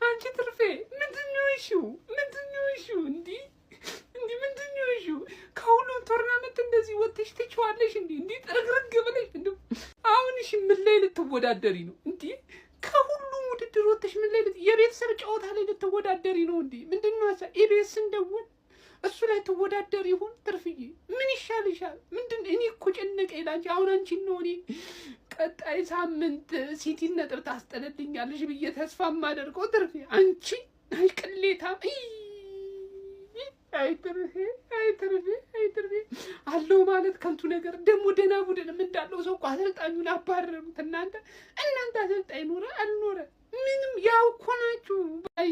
አንቺ ትርፌ ምንድነው እሺው እንዴ ምንድነው እሺው ከሁሉም ቶርናመንት እንደዚህ ወጥተሽ ትችዋለሽ እንዴ ጥርግርግ ብለሽ እንዴ አሁን እሺ ምን ላይ ልትወዳደሪ ነው እንዴ ከሁሉም ውድድር ወጥተሽ ምን ላይ የቤተሰብ ጨዋታ ላይ ልትወዳደሪ ነው እንዴ ምንድነው ኢቢኤስ እንደው እሱ ላይ ትወዳደሪ ይሁን ትርፍዬ ምን ይሻልሻል ምንድን እኔ እኮ ጨነቀኝ ላንቺ አሁን አንቺ ነው እኔ ቀጣይ ሳምንት ሲቲ ነጥብ ታስጠለልኛለሽ ብዬ ተስፋ ማደርገው ትርፌ አንቺ ቅሌታ አይ ትርፌ አለው ማለት ከንቱ ነገር ደግሞ ደህና ቡድን እንዳለው ሰው አሰልጣኙን አባረሩት እናንተ አሰልጣኝ ኖረ አልኖረ ምንም ያው እኮ ናችሁ አይ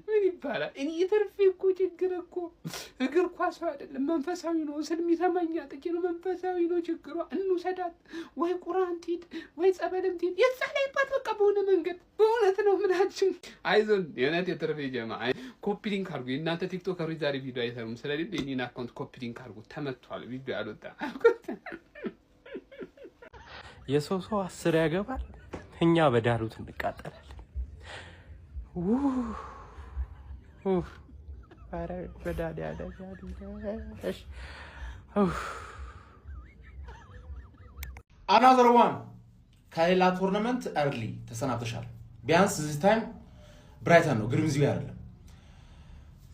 ምን ይባላል እኔ ትርፌ እኮ ችግር እኮ እግር ኳስ አይደለም መንፈሳዊ ነው ስለሚሰማኛ ጥቂት ነው መንፈሳዊ ነው ችግሯ እንውሰዳት ወይ ቁርአን ትሂድ ወይ ጸበልም ትሂድ የጸለይባት በቃ በሆነ መንገድ በእውነት ነው ምናችን አይዞን የእውነት የትርፌ ጀማ ኮፒ ሊንክ አድርጉ እናንተ ቲክቶከሮች ዛሬ ቪዲዮ አይሰሩም ስለዚህ የኔን አካውንት ኮፒ ሊንክ አድርጉ ተመቷል ቪዲዮ አልወጣ የሰው 10 ያገባል እኛ በዳሩት እንቃጠላለን አረ በዳዳ እሺ another one ከሌላ ቶርናመንት early ተሰናብተሻል ቢያንስ this time ብራይተን ነው ግሪምዝቢ አይደለም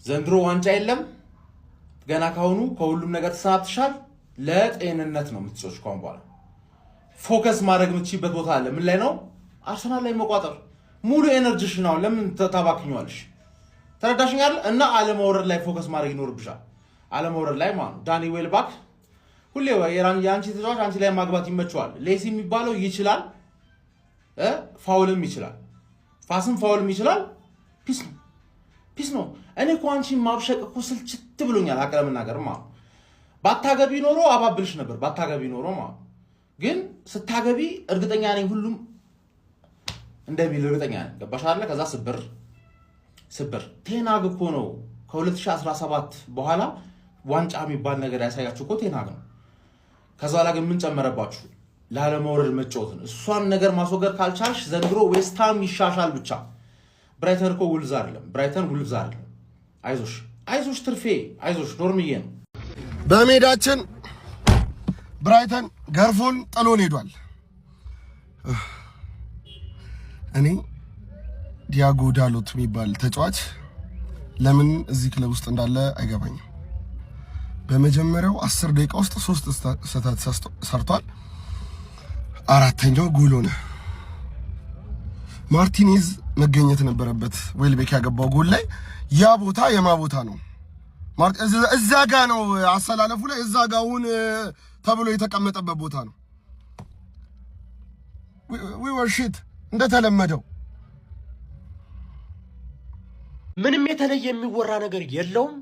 ዘንድሮ ዋንጫ የለም ገና ካሁኑ ከሁሉም ነገር ተሰናብተሻል ለጤንነት ነው የምትጮች ቆም በኋላ ፎከስ ማድረግ የምትችይበት ቦታ አለ ምን ላይ ነው አርሰናል ላይ መቋጠር ሙሉ ኤነርጂሽ ነው ለምን ተታባክኛለሽ ተረዳሽኛል እና አለመወረድ ላይ ፎከስ ማድረግ ይኖርብሻል አለመወረድ ላይ ማለት ዳኒ ዌልባክ ሁሌ ያንቺ ተጫዋች አንቺ ላይ ማግባት ይመቸዋል ሌሲ የሚባለው ይችላል ፋውልም ይችላል ፋስም ፋውልም ይችላል ፒስ ነው እኔ እኮ አንቺ ማብሸቅ እኮ ስልችት ብሎኛል አቀለምና ነገር ማለት ባታገቢ ኖሮ አባብልሽ ነበር ባታገቢ ኖሮ ማለት ግን ስታገቢ እርግጠኛ ነኝ ሁሉም እንደሚል እርግጠኛ ነኝ ገባሽ አይደል ከዛ ስብር ቴናግ እኮ ነው ከ2017 በኋላ ዋንጫ የሚባል ነገር ያሳያችሁ እኮ ቴናግ ነው ከዛ ላይ ግን ምን ጨመረባችሁ ላለመውረድ መጫወት ነው እሷን ነገር ማስወገድ ካልቻልሽ ዘንድሮ ዌስትሃም ይሻሻል ብቻ ብራይተን እኮ ውልዝ አይደለም አይዞሽ ትርፌ አይዞሽ ኖርምዬ ነው በሜዳችን ብራይተን ገርፎን ጥሎን ሄዷል እኔ ዲያጎ ዳሎት የሚባል ተጫዋች ለምን እዚህ ክለብ ውስጥ እንዳለ አይገባኝም በመጀመሪያው 10 ደቂቃ ውስጥ 3 ስህተት ሰርቷል አራተኛው ጎል ሆነ ማርቲኔዝ መገኘት ነበረበት ዌልቤክ ያገባው ጎል ላይ ያ ቦታ የማ ቦታ ነው እዛ ጋ ነው አሰላለፉ ላይ እዛ ጋውን ተብሎ የተቀመጠበት ቦታ ነው we were shit እንደተለመደው ምንም የተለየ የሚወራ ነገር የለውም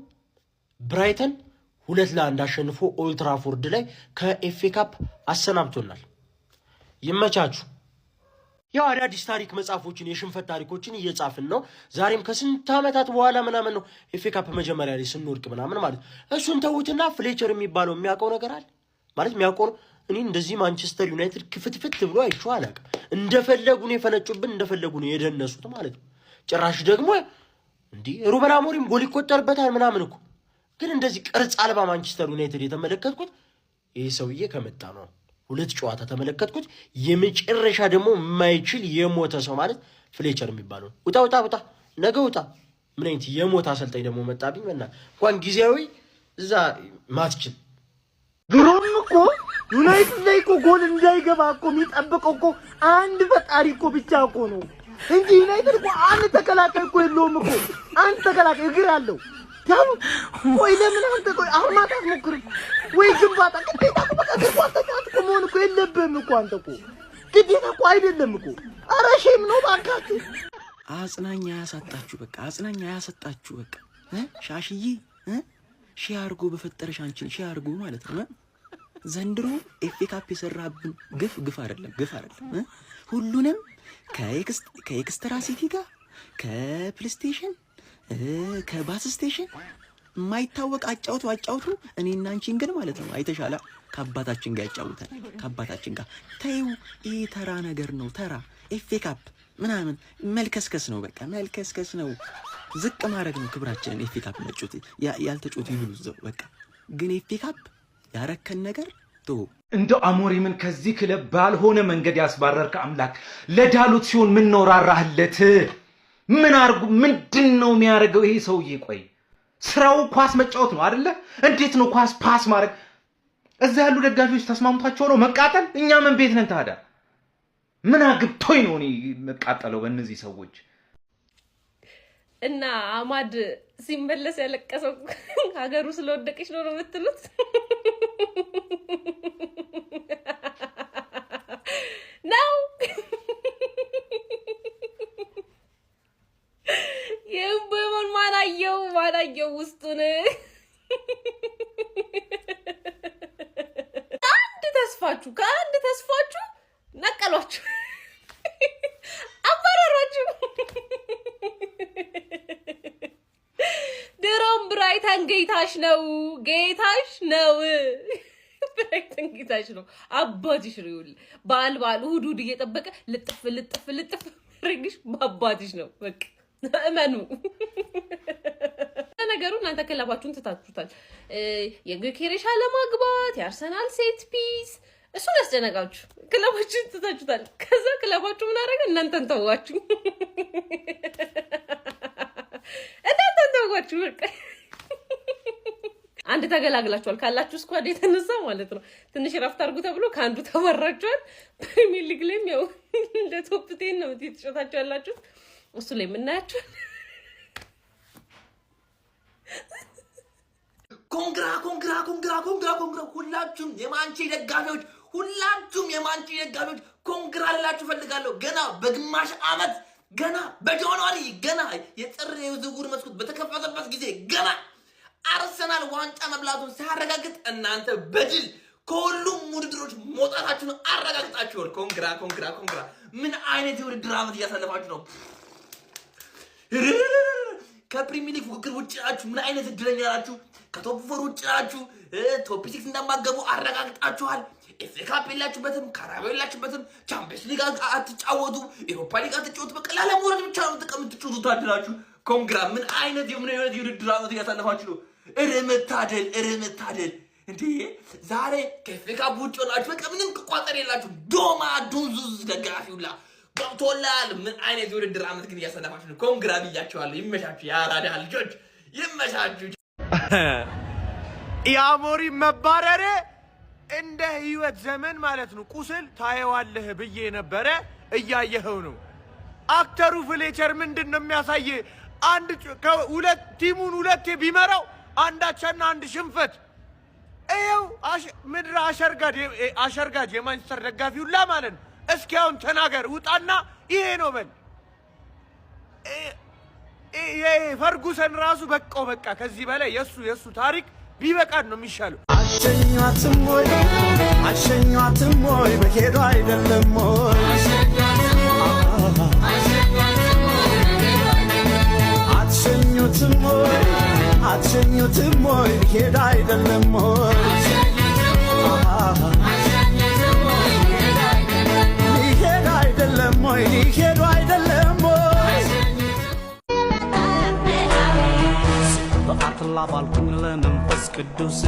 ብራይተን 2-1 አሸንፎ ኦልድ ትራፎርድ ላይ ከኤፍኤ ካፕ አሰናብቶናል ይመቻችሁ ያው አዳዲስ ታሪክ መጻፎችን የሽንፈት ታሪኮችን እየጻፍን ነው ዛሬም ከስንት ዓመታት በኋላ ምናምን ነው ኤፍኤ ካፕ መጀመሪያ ላይ ስንወርቅ ምናምን ማለት እሱን ተውትና ፍሌቸር የሚባለው የሚያውቀው ነገር አለ ማለት የሚያውቀው እኔ እንደዚህ ማንቸስተር ዩናይትድ ክፍትፍት ብሎ አይቼው አላውቅም እንደፈለጉ ነው የፈነጩብን እንደፈለጉ ነው የደነሱት ማለት ነው ጭራሽ ደግሞ እንዴ ሩበን አሞሪም ጎል ይቆጠርበታል ምናምን እኮ ግን እንደዚህ ቅርጽ አልባ ማንቸስተር ዩናይትድ የተመለከትኩት ይሄ ሰውዬ ከመጣ ነው ሁለት ጨዋታ ተመለከትኩት የመጨረሻ ደግሞ የማይችል የሞተ ሰው ማለት ፍሌቸር የሚባለው ውጣ ነገ ውጣ ምን አይነት የሞተ አሰልጣኝ ደግሞ መጣብኝ እና እንኳን ጊዜያዊ እዛ ማትችል ድሮም እኮ ዩናይትድ ላይ እኮ ጎል እንዳይገባ እኮ የሚጠብቀው እኮ አንድ ፈጣሪ እኮ ብቻ እኮ ነው እንጂ ዩናይትድ እኮ አንድ ተከላካይ እኮ የለውም እኮ አንድ ተከላካይ እግር አለው ታው ወይ ለምን አንተ ቆይ አርማታ አትሞክርም ወይ ግንባታ ግዴታ እኮ በቃ ግንባታ እኮ መሆን እኮ የለብህም እኮ አንተ እኮ ግዴታ እኮ አይደለም እኮ ኧረ ሼም ነው ባካችሁ አጽናኛ ያሰጣችሁ በቃ ሻሽዬ ሺ አርጎ በፈጠረሽ አንቺን ሺ አርጎ ማለት ነው ዘንድሮ ኤፍኤ ካፕ የሰራብን ግፍ አይደለም ሁሉንም ከኤክስትራ ሲቲ ጋር ከፕሌይስቴሽን ከባስ ስቴሽን የማይታወቅ አጫውቱ እኔና አንቺን ግን ማለት ነው አይተሻላ ከአባታችን ጋር ያጫውታል ከአባታችን ጋር ታዩ ይሄ ተራ ነገር ነው ተራ ኤፍ ኤ ካፕ ምናምን መልከስከስ ነው በቃ መልከስከስ ነው ዝቅ ማድረግ ነው ክብራችንን ኤፍ ኤ ካፕ መጮት ያልተጮት ይብሉ ዘው በቃ ግን ኤፍ ኤ ካፕ ያረከን ነገር ቶ እንደው አሞሪምን ከዚህ ክለብ ባልሆነ መንገድ ያስባረርክ አምላክ ለዳሉት ሲሆን ምን ነው ራራህለት ምን አርጉ ምንድነው የሚያደርገው ይሄ ሰውዬ ቆይ ስራው ኳስ መጫወት ነው አይደለ እንዴት ነው ኳስ ፓስ ማድረግ እዛ ያሉ ደጋፊዎች ተስማምቷቸው ነው መቃጠል እኛ ምን ቤት ነን ታዲያ ምን አግብቶኝ ነው እኔ መቃጠለው በእነዚህ ሰዎች እና አማድ ሲመለስ ያለቀሰው ሀገሩ ስለወደቀች ነው የምትሉት ነው የምበመን ማናየው ውስጡን ከአንድ ተስፋችሁ ነቀሏችሁ አባረራችሁ ድሮም ብራይተን ጌታሽ ነው ብራይተን ጌታሽ ነው አባትሽ ነው ባል እሑድ እየጠበቀ ልጥፍ ረግሽ ባባትሽ ነው በቃ እመኑ ነገሩ እናንተ ክለባችሁን ትታችሁታል የግሬሻ ለማግባት የአርሰናል ሴት ፒስ እሱን ያስጨነቃችሁ ክለባችሁን ትታችሁታል ከዛ ክለባችሁ ምን አደረገ እናንተን ተዋችሁ በቃ አንድ ተገላግላችኋል ካላችሁ ስኳድ የተነሳ ማለት ነው ትንሽ ረፍት አድርጉ ተብሎ ካንዱ ተወራችኋል ፕሪሚየር ሊግ ላይም ያው እንደ ቶፕ 10 ነው ትጫወታችሁ ያላችሁ እሱ ላይ ምናያችሁ ኮንግራ ሁላችሁም የማንቺ ደጋፊዎች ኮንግራ ልላችሁ ፈልጋለሁ ገና በግማሽ አመት ገና በጃንዋሪ ገና የጥር የዝውውር መስኮት በተከፈተበት ጊዜ ገና አርሰናል ዋንጫ መብላቱን ሲያረጋግጥ እናንተ በድል ከሁሉም ውድድሮች መውጣታችሁን አረጋግጣችኋል ኮንግራ ምን አይነት የውድድር አመት እያሳለፋችሁ ነው ከፕሪሚየር ሊግ ፉክክር ውጭ ናችሁ ምን አይነት እድለኛ ናችሁ ከቶፕ 4 ውጭ ናችሁ ቶፕ 6 እንደማገቡ አረጋግጣችኋል ኤፍ ኤ ካፕ የላችሁበትም ካራባኦ የላችሁበትም ቻምፒየንስ ሊግ አትጫወቱ ኤሮፓ ሊግ አትጫወቱ በቃ ለሞራል ብቻ ነው ተቀምጣችሁ ታድላችሁ ኮንግራ ምን አይነት የውድድር አመት እያሳለፋችሁ ነው እርምታደል እንዴ ዛሬ ከኤፍ ኤ ካፕ ውጭ ናችሁ በቃ ምንም ቋጠር የላችሁ ዶማ ዱንዙዝ ደጋፊውላ ገብቶላል ምን አይነት የውድድር አመት ግን እያሳለፋችሁ ነው ኮንግራ ብያችኋለሁ ይመሻችሁ ያራዳ ልጆች ይመሻችሁ ያሞሪ መባረረ እንደ ህይወት ዘመን ማለት ነው ቁስል ታየዋለህ ብዬ ነበር እያየኸው ነው አክተሩ ፍሌቸር ምንድነው የሚያሳይ አንድ ሁለት ቲሙን ሁለቴ ቢመራው አንዳቸና አንድ ሽንፈት እየው ምድር አሸርጋጅ የማንቸስተር ደጋፊውላ ማለት ነው እስኪ አሁን ተናገር ውጣና ይሄ ነው በል ፈርጉሰን ራሱ በቃ ከዚህ በላይ የሱ ታሪክ ቢበቃን ነው የሚሻለው አሸኛትም ወይ በሄዱ አይደለም ወይ አትሸኙትም ወይ በሄዱ አይደለም ወይ ሊሄዱ አይደለም ወይ በአትላ ባልኩኝ ለመንፈስ ቅዱስ